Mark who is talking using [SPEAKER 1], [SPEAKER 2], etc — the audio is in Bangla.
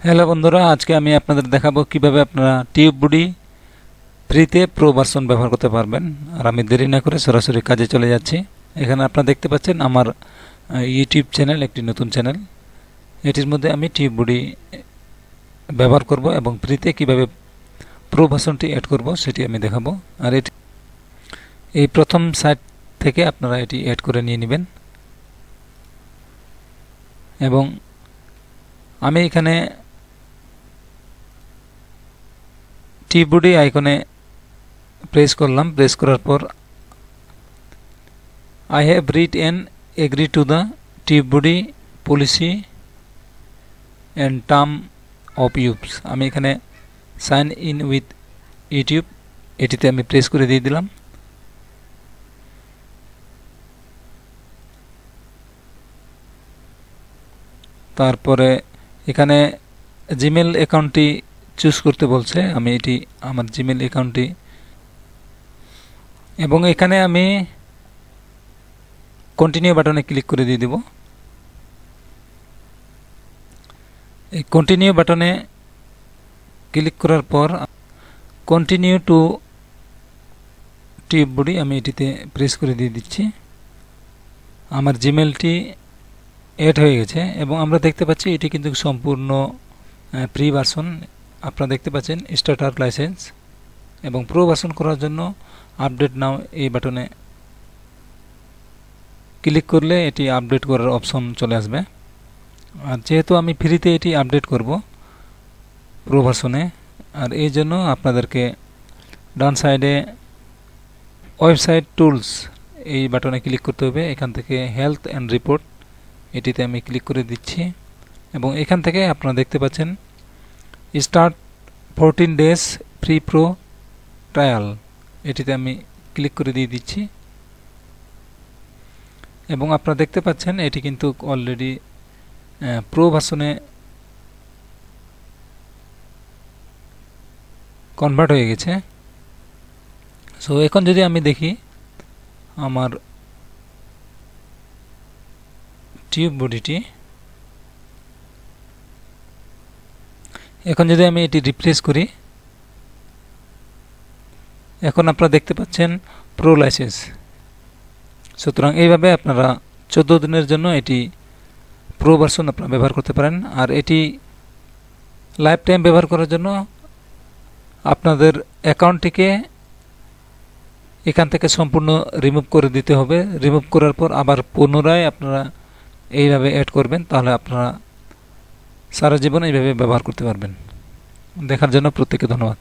[SPEAKER 1] হ্যালো বন্ধুরা, আজকে আমি আপনাদের দেখাবো কিভাবে আপনারা টিউববুডি ফ্রিতে প্রো ভার্সন ব্যবহার করতে পারবেন। আর আমি দেরি না করে সরাসরি কাজে চলে যাচ্ছি। এখানে আপনারা দেখতে পাচ্ছেন আমার ইউটিউব চ্যানেল, একটি নতুন চ্যানেল। এটির মধ্যে আমি টিউববুডি ব্যবহার করব এবং ফ্রিতে কিভাবে প্রো ভার্সনটি অ্যাড করব সেটি আমি দেখাবো। আর এটি এই প্রথম সাইট থেকে আপনারা এটি অ্যাড করে নিয়ে নেবেন। এবং আমি এখানে টিউববুডি আইকনে প্রেস করলাম। প্রেস করার পর I have read and agree to the TubeBuddy policy and term of use. আমি এখানে সাইন ইন উইথ ইউটিউব এটিতে আমি প্রেস করে দিয়ে দিলাম। তারপরে এখানে জিমেল অ্যাকাউন্টটি চুজ করতে বলছে। আমি এটি আমার জিমেল অ্যাকাউন্টটি, এবং এখানে আমি কন্টিনিউ বাটনে ক্লিক করে দিয়ে দেব। এই কন্টিনিউ বাটনে ক্লিক করার পর কন্টিনিউ টু টিউববুডি আমি এটিতে প্রেস করে দিয়ে দিচ্ছি। আমার জিমেলটি অ্যাড হয়ে গেছে এবং আমরা দেখতে পাচ্ছি এটি কিন্তু সম্পূর্ণ ফ্রি ভার্সন। আপনারা দেখতে পাচ্ছেন স্টার্টার লাইসেন্স, এবং প্রো ভার্সন করার জন্য আপডেট নাও এই বাটনে ক্লিক করলে এটি আপডেট করার অপশন চলে আসবে। আর যেহেতু আমি ফ্রিতে এটি আপডেট করব প্রো ভার্সনে, আর এই জন্য আপনাদেরকে ডান সাইডে ওয়েবসাইট টুলস এই বাটনে ক্লিক করতে হবে। এখান থেকে হেলথ অ্যান্ড রিপোর্ট এটিতে আমি ক্লিক করে দিচ্ছি, এবং এখান থেকে আপনারা দেখতে পাচ্ছেন start 14 days free pro trial এটিতে আমি ক্লিক করে দিয়ে দিচ্ছি। এবং আপনারা দেখতে পাচ্ছেন এটি কিন্তু অলরেডি প্রো ভার্সনে কনভার্ট হয়ে গেছে। সো এখন যদি আমি দেখি আমার টিউববুডিটি, এখন যদি আমি এটি রিফ্রেশ করি, এখন আপনারা দেখতে পাচ্ছেন প্রো লাইসেন্স। সুতরাং এইভাবে আপনারা 14 দিনের জন্য এটি প্রো ভার্সন আপনারা ব্যবহার করতে পারেন। আর এটি লাইফ টাইম ব্যবহার করার জন্য আপনাদের অ্যাকাউন্টটিকে এখান থেকে সম্পূর্ণ রিমুভ করে দিতে হবে। রিমুভ করার পর আবার পুনরায় আপনারা এইভাবে অ্যাড করবেন, তাহলে আপনারা সারা জীবন এইভাবে ব্যবহার করতে পারবেন। দেখার জন্য প্রত্যেককে ধন্যবাদ।